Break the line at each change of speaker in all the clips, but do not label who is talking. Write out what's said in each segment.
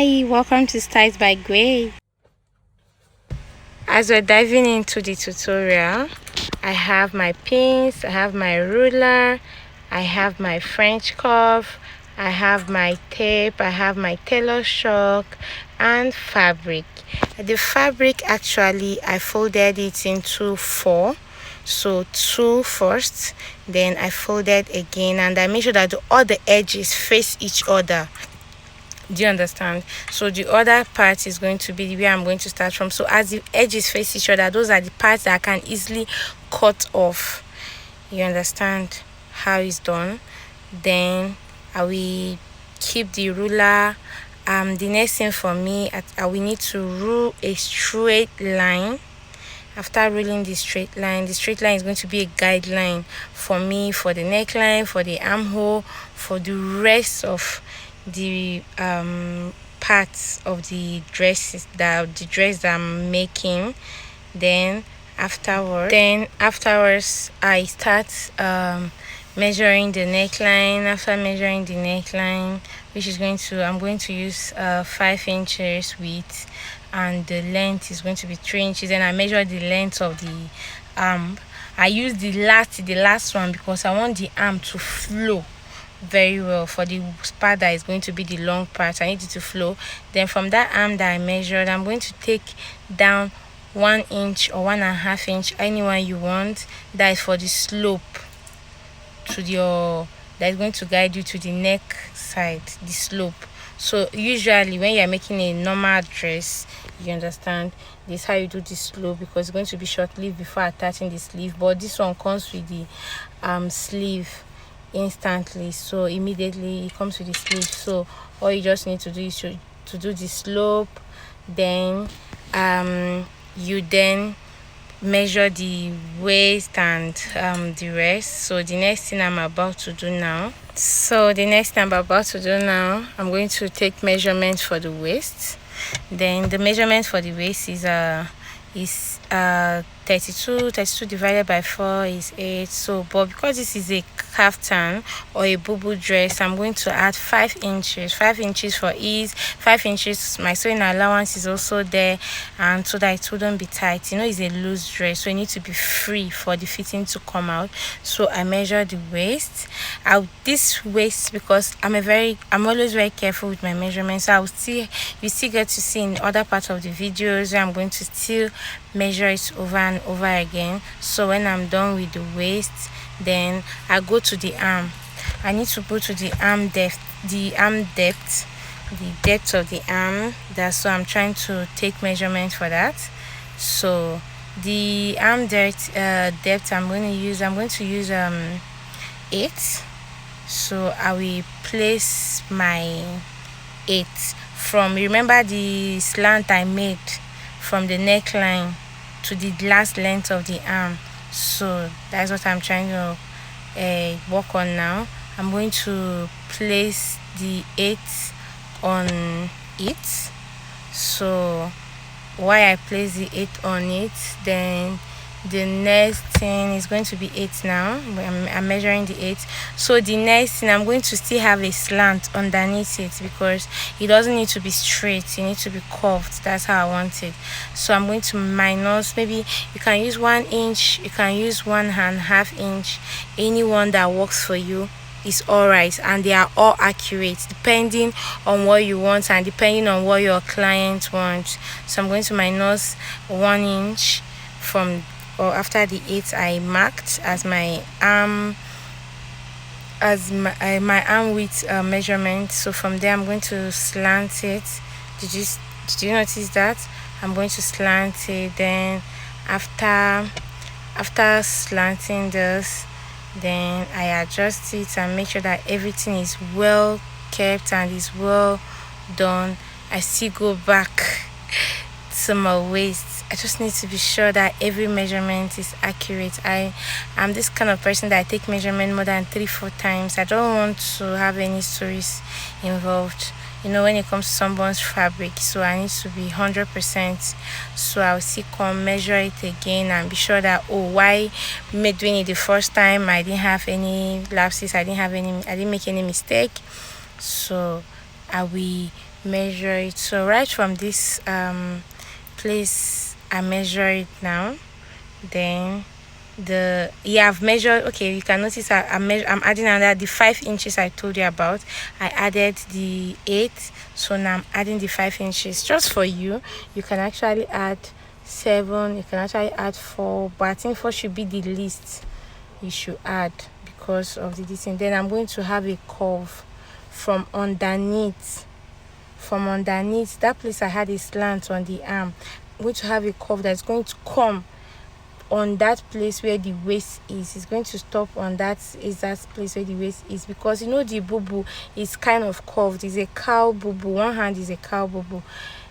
Hi, welcome to Styles by Gray. As we're diving into the tutorial, I have my pins, I have my ruler, I have my French cuff, I have my tape, I have my tailor shock and fabric. The fabric, actually I folded it into four, so two first, then I folded again, and I made sure that all the edges face each other. Do you understand? So the other part is going to be where I'm going to start from. So as the edges face each other, those are the parts that I can easily cut off. You understand how it's done? Then I will keep the ruler. The next thing for me, I will need to rule a straight line. After ruling the straight line is going to be a guideline for me for the neckline, for the armhole, for the rest of the parts of the dress that I'm making. Then afterwards I start measuring the neckline. After measuring the neckline, which is I'm going to use 5 inches width, and the length is going to be 3 inches. Then I measure the length of the arm. I use the last one because I want the arm to flow very well. For the part that is going to be the long part, I need it to flow. Then from that arm that I measured, I'm going to take down 1 inch or 1.5 inch, anyone you want. That is for the slope to that is going to guide you to the neck side, the slope. So usually when you're making a normal dress, you understand, this is how you do the slope, because it's going to be short sleeve before attaching the sleeve. But this one comes with the sleeve instantly, so immediately it comes with the sleeve. So all you just need to do is to do the slope. Then you then measure the waist and the rest. So the next thing I'm about to do now, I'm going to take measurements for the waist. Then the measurement for the waist is 32 divided by 4 is 8. So but because this is a kaftan or a bubu dress, I'm going to add 5 inches for ease. 5 inches, my sewing allowance is also there, and so that it wouldn't be tight. It's a loose dress, so it needs to be free for the fitting to come out. So I measure the waist. This waist, because I'm always very careful with my measurements, so you still get to see in other parts of the videos where I'm going to still measure it over and over again. So when I'm done with the waist, then I go to the arm. I need to go to the arm depth of the arm. So I'm trying to take measurement for that. So the arm depth I'm going to use 8. So I will place my 8 from, remember the slant I made from the neckline to the last length of the arm. So that's what I'm trying to work on now. I'm going to place the 8 on it. So while I place the 8 on it, then the next thing is going to be 8 now. I'm measuring the 8. So the next thing, I'm going to still have a slant underneath it, because it doesn't need to be straight, it needs to be curved. That's how I want it. So I'm going to minus, maybe you can use 1 inch, you can use 1.5 inch, any one that works for you is all right, and they are all accurate depending on what you want and depending on what your client wants. So I'm going to minus 1 inch from, or after the 8 I marked as my arm width measurement. So from there I'm going to slant it. Did you notice that? I'm going to slant it. Then after slanting this, then I adjust it and make sure that everything is well kept and is well done. I still go back to my waist. I just need to be sure that every measurement is accurate. I'm this kind of person that I take measurement more than 3-4 times. I don't want to have any stories involved, when it comes to someone's fabric. So I need to be 100%. So I'll still come measure it again and be sure that why me doing it the first time, I didn't have any lapses, I didn't make any mistake. So I will measure it. So right from this place I measure it now. Then I've measured. Okay, you can notice I'm adding another the 5 inches I told you about. I added the 8, so now I'm adding the 5 inches just for you. You can actually add 7, you can actually add 4, but I think 4 should be the least you should add because of the distance. Then I'm going to have a curve from underneath. That place I had a slant on the arm. I'm going to have a curve that's going to come on that place where the waist is. It's going to stop on that place where the waist is, because you know the bubu is kind of curved. It's a cow bubu. One hand is a cow bubu.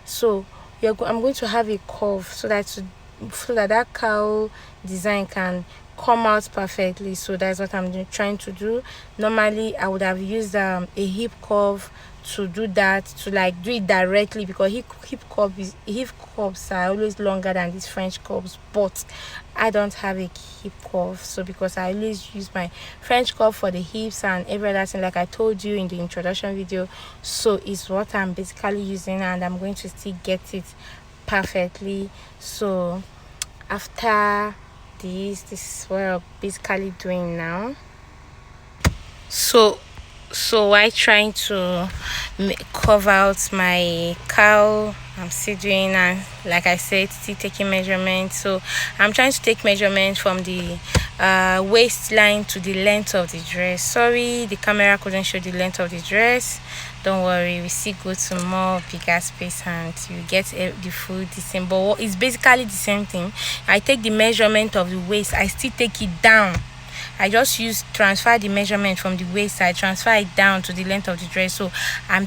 So I'm going to have a curve so that cow design can come out perfectly. So that's what I'm trying to do. Normally I would have used a hip curve to do that, to like do it directly, because hip curves are always longer than these French curves, but I don't have a hip curve. So because I always use my French curve for the hips and every other thing, like I told you in the introduction video, so it's what I'm basically using, and I'm going to still get it perfectly. So after this is what I'm basically doing now. So while trying to cover out my cow, I'm still doing, and like I said, still taking measurements. So I'm trying to take measurements from the waistline to the length of the dress. Sorry, the camera couldn't show the length of the dress. Don't worry, we still go to more bigger space and you get the full same, but it's basically the same thing. I take the measurement of the waist, I still take it down. I just transfer the measurement from the waist, I transfer it down to the length of the dress. So I'm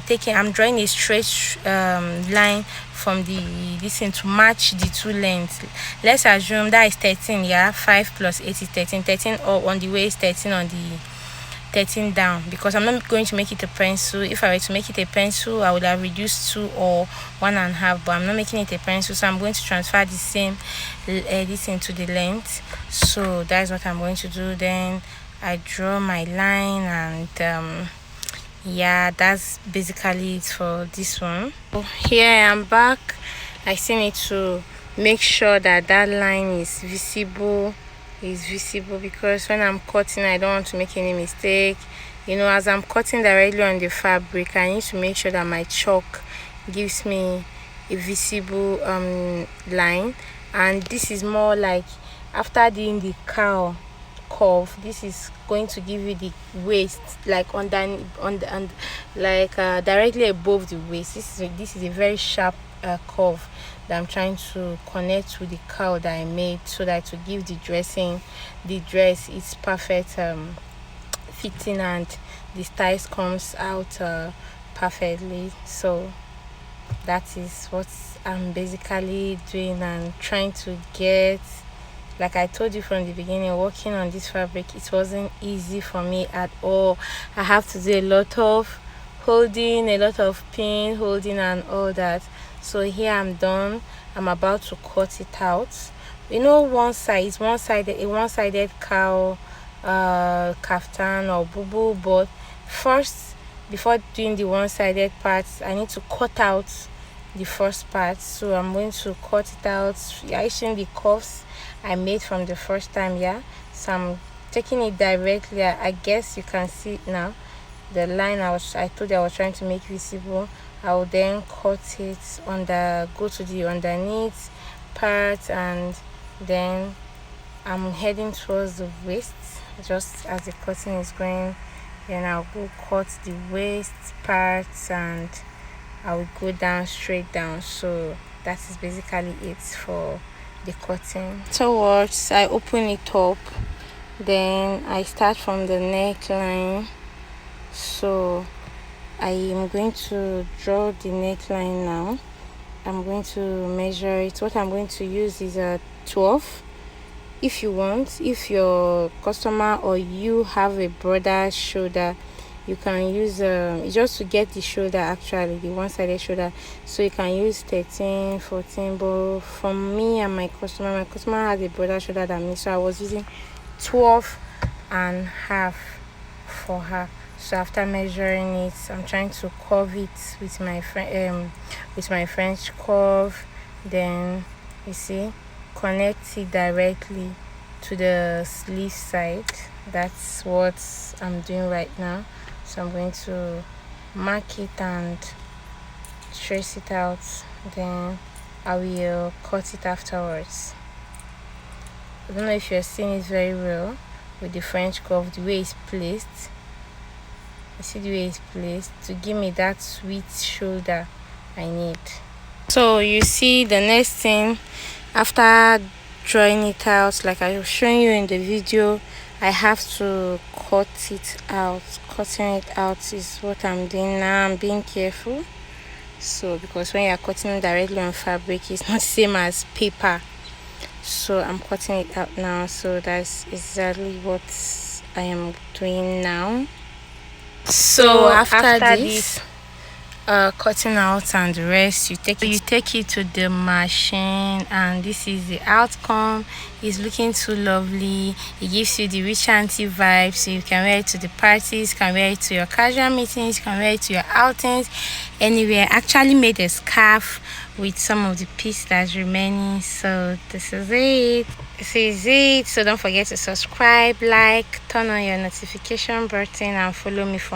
drawing a straight line from this thing to match the two lengths. Let's assume that is 13. Yeah, 5 plus 8 is 13. 13 or on the waist, 13 on the 13 down, because I'm not going to make it a pencil. If I were to make it a pencil, I would have reduced 2 or 1.5, but I'm not making it a pencil, so I'm going to transfer the same this into the length. So that's what I'm going to do. Then I draw my line, and yeah, that's basically it for this one. So here I am back. I still need to make sure that line is visible, because when I'm cutting, I don't want to make any mistake. You know, as I'm cutting directly on the fabric, I need to make sure that my chalk gives me a visible line. And this is more like after doing the cow curve, this is going to give you the waist like directly above the waist. This is a very sharp curve that I'm trying to connect with the cow that I made, so that to give the dress its perfect fitting, and the styles comes out perfectly. So that is what I'm basically doing and trying to get. Like I told you from the beginning, working on this fabric, it wasn't easy for me at all. I have to do a lot of holding, a lot of pin holding and all that. So here I'm done. I'm about to cut it out. You know, a one-sided cow kaftan or bubu, but first, before doing the one-sided parts, I need to cut out the first part. So I'm going to cut it out. I seen the curves I made from the first time. Yeah, so I'm taking it directly. I guess you can see it now, the line I told you I was trying to make visible. I will then cut it go to the underneath part, and then I'm heading towards the waist. Just as the cutting is going, then I'll go cut the waist parts, and I will go down straight down. So that is basically it for the cutting. Afterwards, I open it up, then I start from the neckline. So I am going to draw the neckline now. I'm going to measure it. What I'm going to use is a 12. If your customer or you have a broader shoulder, you can use just to get the shoulder, actually the one-sided shoulder, so you can use 13, 14. But for me and my customer has a broader shoulder than me, so I was using 12.5 for her. So after measuring it, I'm trying to curve it with my French curve. Then you see, connect it directly to the sleeve side. That's what I'm doing right now. So I'm going to mark it and trace it out, then I will cut it afterwards. I don't know if you're seeing it very well with the French curve, the way it's placed. You see the way it's placed to give me that sweet shoulder I need. So you see, the next thing after drawing it out, like I was showing you in the video, I have to cut it out. Cutting it out is what I'm doing now. I'm being careful. So because when you're cutting directly on fabric, it's not the same as paper. So I'm cutting it out now. So that's exactly what I am doing now. So after this cutting out and the rest, you take it to the machine, and this is the outcome. It's looking too lovely. It gives you the rich auntie vibe, so you can wear it to the parties, can wear it to your casual meetings, can wear it to your outings, anywhere. I actually made a scarf with some of the piece that's remaining. So this is it. So don't forget to subscribe, like, turn on your notification button, and follow me for